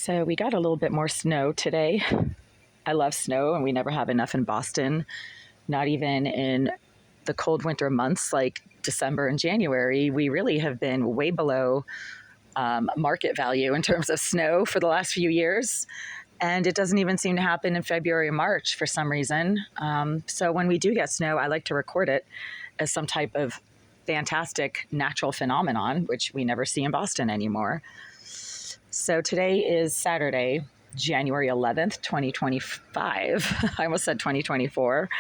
So we got a little bit more snow today. I love snow, and we never have enough in Boston, not even in the cold winter months like December and January. We really have been way below market value in terms of snow for the last few years. And it doesn't even seem to happen in February or March for some reason. So when we do get snow, I like to record it as some type of fantastic natural phenomenon, which we never see in Boston anymore. So today is Saturday, January 11th, 2025. I almost said 2024.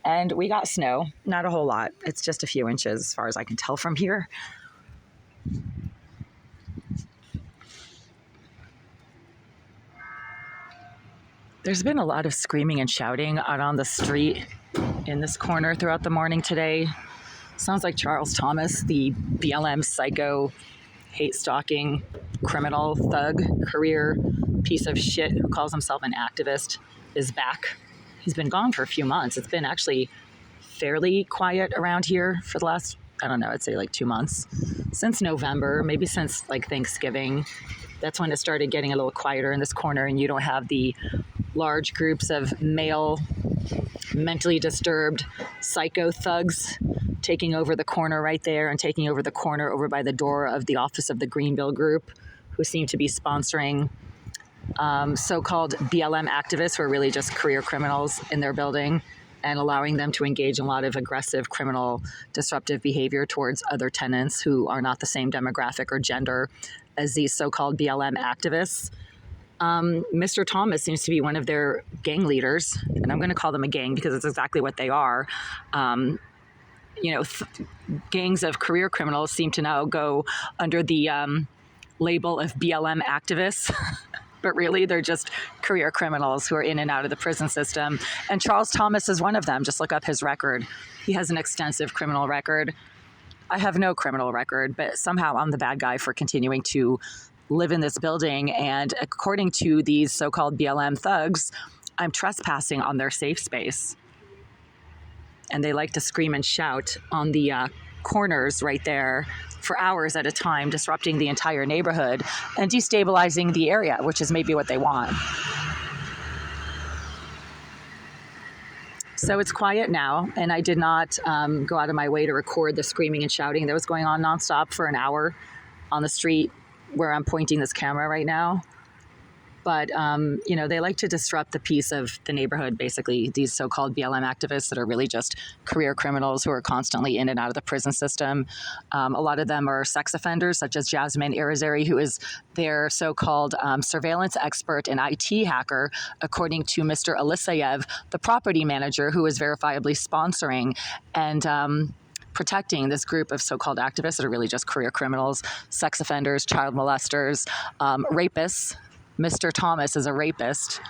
And we got snow, not a whole lot. It's just a few inches as far as I can tell from here. There's been a lot of screaming and shouting out on the street in this corner throughout the morning today. Sounds like Charles Thomas, the BLM psycho, hate-stalking, criminal, thug, career piece of shit who calls himself an activist, is back. He's been gone for a few months. It's been actually fairly quiet around here for the last, I'd say like 2 months. Since November, maybe since like Thanksgiving. That's when it started getting a little quieter in this corner, and you don't have the large groups of male, mentally disturbed psycho thugs taking over the corner right there and taking over the corner over by the door of the office of the Greenville Group, who seem to be sponsoring so-called BLM activists who are really just career criminals in their building, and allowing them to engage in a lot of aggressive, criminal, disruptive behavior towards other tenants who are not the same demographic or gender as these so-called BLM activists. Mr. Thomas seems to be one of their gang leaders, and I'm going to call them a gang because it's exactly what they are. Gangs of career criminals seem to now go under the label of BLM activists. But really, they're just career criminals who are in and out of the prison system. And Charles Thomas is one of them. Just look up his record. He has an extensive criminal record. I have no criminal record, but somehow I'm the bad guy for continuing to live in this building. And according to these so-called BLM thugs, I'm trespassing on their safe space. And they like to scream and shout on the corners right there for hours at a time, disrupting the entire neighborhood and destabilizing the area, which is maybe what they want. So it's quiet now, and I did not go out of my way to record the screaming and shouting that was going on nonstop for an hour on the street where I'm pointing this camera right now. But, they like to disrupt the peace of the neighborhood, basically, these so-called BLM activists that are really just career criminals who are constantly in and out of the prison system. A lot of them are sex offenders, such as Jasmine Irizarry, who is their so-called surveillance expert and IT hacker, according to Mr. Elisayev, the property manager, who is verifiably sponsoring and protecting this group of so-called activists that are really just career criminals, sex offenders, child molesters, rapists. Mr. Thomas is a rapist.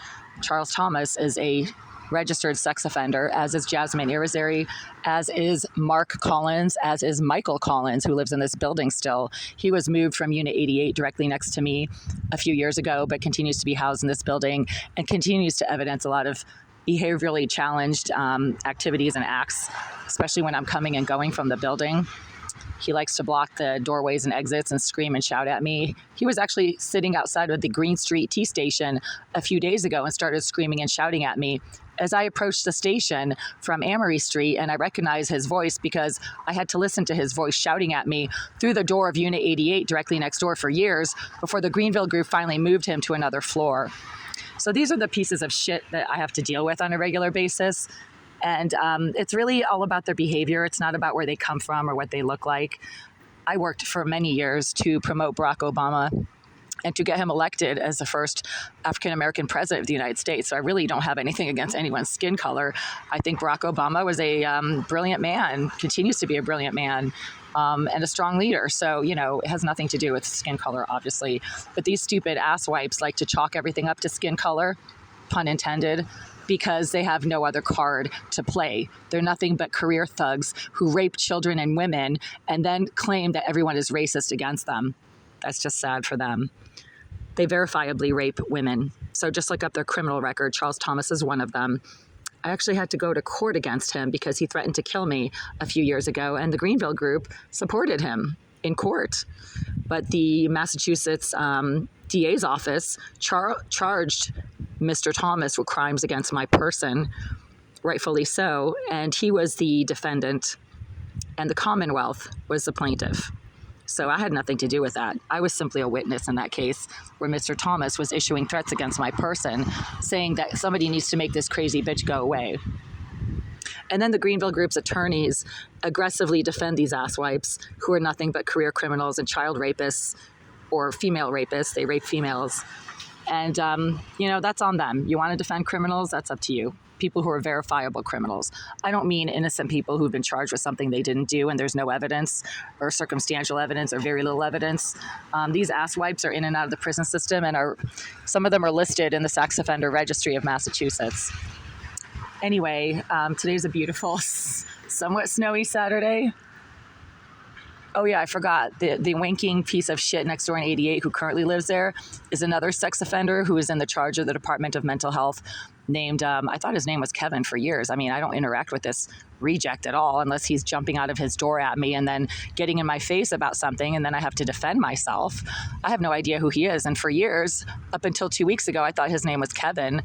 Charles Thomas is a registered sex offender, as is Jasmine Irizarry, as is Mark Collins, as is Michael Collins, who lives in this building still. He was moved from Unit 88 directly next to me a few years ago, but continues to be housed in this building and continues to evidence a lot of behaviorally challenged activities and acts, especially when I'm coming and going from the building. He likes to block the doorways and exits and scream and shout at me. He was actually sitting outside of the Green Street T station a few days ago and started screaming and shouting at me as I approached the station from Amory Street, and I recognized his voice because I had to listen to his voice shouting at me through the door of Unit 88 directly next door for years before the Greenville Group finally moved him to another floor. So these are the pieces of shit that I have to deal with on a regular basis. And it's really all about their behavior. It's not about where they come from or what they look like. I worked for many years to promote Barack Obama and to get him elected as the first African-American president of the United States. So I really don't have anything against anyone's skin color. I think Barack Obama was a brilliant man, continues to be a brilliant man, and a strong leader. So, it has nothing to do with skin color, obviously. But these stupid asswipes like to chalk everything up to skin color, pun intended, because they have no other card to play. They're nothing but career thugs who rape children and women and then claim that everyone is racist against them. That's just sad for them. They verifiably rape women. So just look up their criminal record. Charles Thomas is one of them. I actually had to go to court against him because he threatened to kill me a few years ago, and the Greenville Group supported him in court. But the Massachusetts DA's office charged Mr. Thomas with crimes against my person, rightfully so, and he was the defendant, and the Commonwealth was the plaintiff. So I had nothing to do with that. I was simply a witness in that case where Mr. Thomas was issuing threats against my person, saying that somebody needs to make this crazy bitch go away. And then the Greenville Group's attorneys aggressively defend these asswipes who are nothing but career criminals and child rapists or female rapists. They rape females. And, that's on them. You want to defend criminals? That's up to you. People who are verifiable criminals. I don't mean innocent people who've been charged with something they didn't do and there's no evidence or circumstantial evidence or very little evidence. These asswipes are in and out of the prison system, and some of them are listed in the sex offender registry of Massachusetts. Anyway, today's a beautiful, somewhat snowy Saturday. Oh yeah, I forgot. The winking piece of shit next door in 88 who currently lives there is another sex offender who is in the charge of the Department of Mental Health named, I thought his name was Kevin for years. I mean, I don't interact with this reject at all unless he's jumping out of his door at me and then getting in my face about something, and then I have to defend myself. I have no idea who he is. And for years, up until 2 weeks ago, I thought his name was Kevin.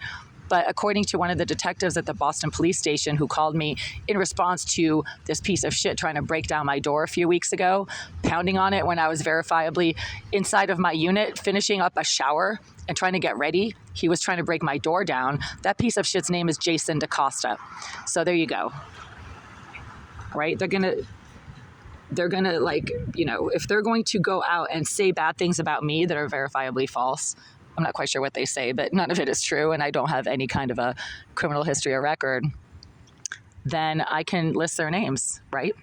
But according to one of the detectives at the Boston Police Station who called me in response to this piece of shit trying to break down my door a few weeks ago, pounding on it when I was verifiably inside of my unit, finishing up a shower and trying to get ready, he was trying to break my door down. That piece of shit's name is Jason DaCosta. So there you go. Right? They're gonna if they're going to go out and say bad things about me that are verifiably false, I'm not quite sure what they say, but none of it is true, and I don't have any kind of a criminal history or record, then I can list their names, right?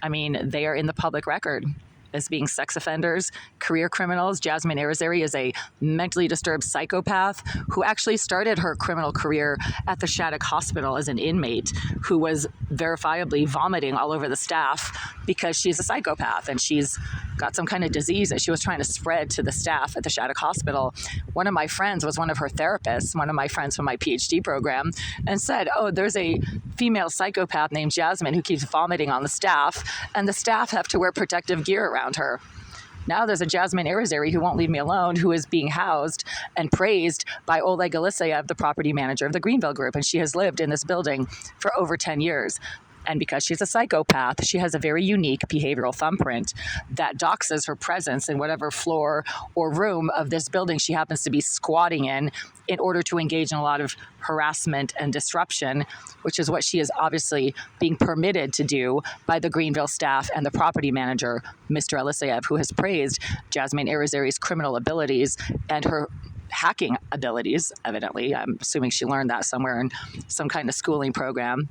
I mean, they are in the public record as being sex offenders, career criminals. Jasmine Irizarry is a mentally disturbed psychopath who actually started her criminal career at the Shattuck Hospital as an inmate who was verifiably vomiting all over the staff because she's a psychopath and she's got some kind of disease that she was trying to spread to the staff at the Shattuck Hospital. One of my friends was one of her therapists, one of my friends from my PhD program, and said, oh, there's a female psychopath named Jasmine who keeps vomiting on the staff, and the staff have to wear protective gear around her. Now there's a Jasmine Irizarry who won't leave me alone, who is being housed and praised by Oleg Eliseyev, the property manager of the Greenville Group, and she has lived in this building for over 10 years. And because she's a psychopath, she has a very unique behavioral thumbprint that doxes her presence in whatever floor or room of this building she happens to be squatting in order to engage in a lot of harassment and disruption, which is what she is obviously being permitted to do by the Greenville staff and the property manager, Mr. Eliseyev, who has praised Jasmine Irizarry's criminal abilities and her hacking abilities, evidently. I'm assuming she learned that somewhere in some kind of schooling program.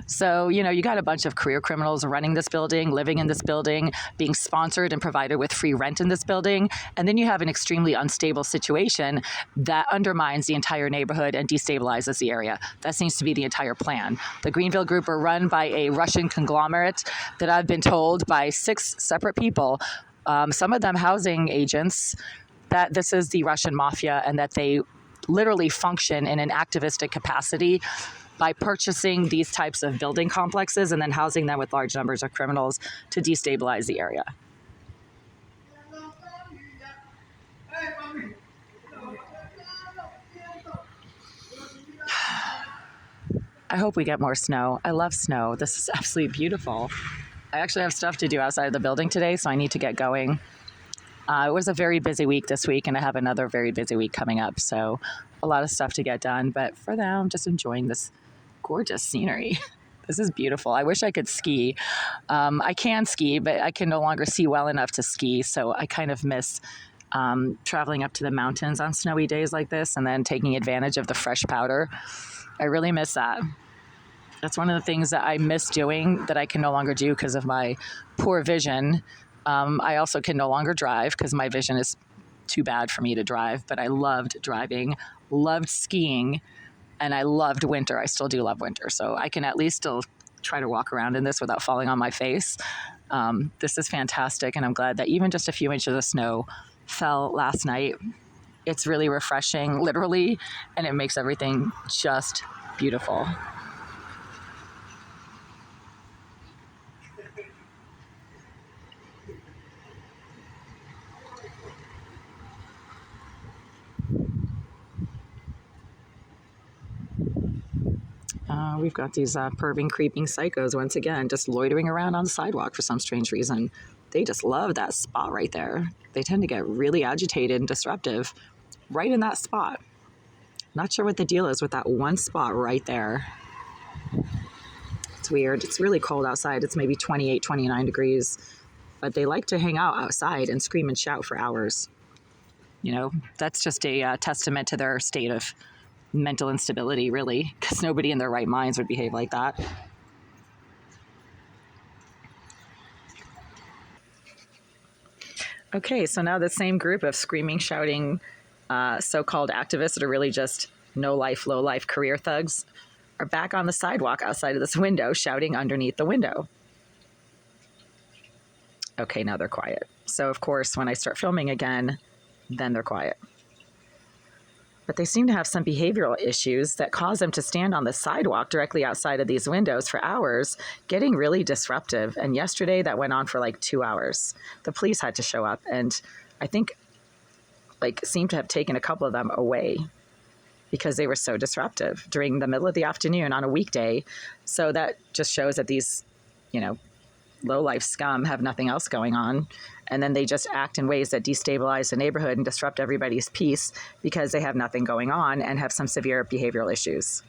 So, you got a bunch of career criminals running this building, living in this building, being sponsored and provided with free rent in this building. And then you have an extremely unstable situation that undermines the entire neighborhood and destabilizes the area. That seems to be the entire plan. The Greenville Group are run by a Russian conglomerate that I've been told by 6 separate people, some of them housing agents, that this is the Russian mafia and that they literally function in an activistic capacity by purchasing these types of building complexes and then housing them with large numbers of criminals to destabilize the area. I hope we get more snow. I love snow. This is absolutely beautiful. I actually have stuff to do outside of the building today, so I need to get going. It was a very busy week this week, and I have another very busy week coming up, so a lot of stuff to get done. But for now, I'm just enjoying this gorgeous scenery. This is beautiful. I wish I could ski. I can ski, but I can no longer see well enough to ski, so I kind of miss traveling up to the mountains on snowy days like this and then taking advantage of the fresh powder. I really miss that. That's one of the things that I miss doing that I can no longer do because of my poor vision. I also can no longer drive because my vision is too bad for me to drive, but I loved driving, loved skiing, and I loved winter. I still do love winter, so I can at least still try to walk around in this without falling on my face. This is fantastic, and I'm glad that even just a few inches of snow fell last night. It's really refreshing, literally, and it makes everything just beautiful. We've got these perving, creeping psychos once again, just loitering around on the sidewalk for some strange reason. They just love that spot right there. They tend to get really agitated and disruptive right in that spot. Not sure what the deal is with that one spot right there. It's weird. It's really cold outside. It's maybe 28, 29 degrees. But they like to hang out outside and scream and shout for hours. You know, that's just a testament to their state of mental instability, really, because nobody in their right minds would behave like that. Okay, so now the same group of screaming, shouting, so-called activists that are really just no-life, low-life career thugs are back on the sidewalk outside of this window, shouting underneath the window. Okay, now they're quiet. So, of course, when I start filming again, then they're quiet. But they seem to have some behavioral issues that cause them to stand on the sidewalk directly outside of these windows for hours, getting really disruptive. And yesterday that went on for like 2 hours. The police had to show up and I think seemed to have taken a couple of them away because they were so disruptive during the middle of the afternoon on a weekday. So that just shows that these, low-life scum have nothing else going on. And then they just act in ways that destabilize the neighborhood and disrupt everybody's peace because they have nothing going on and have some severe behavioral issues.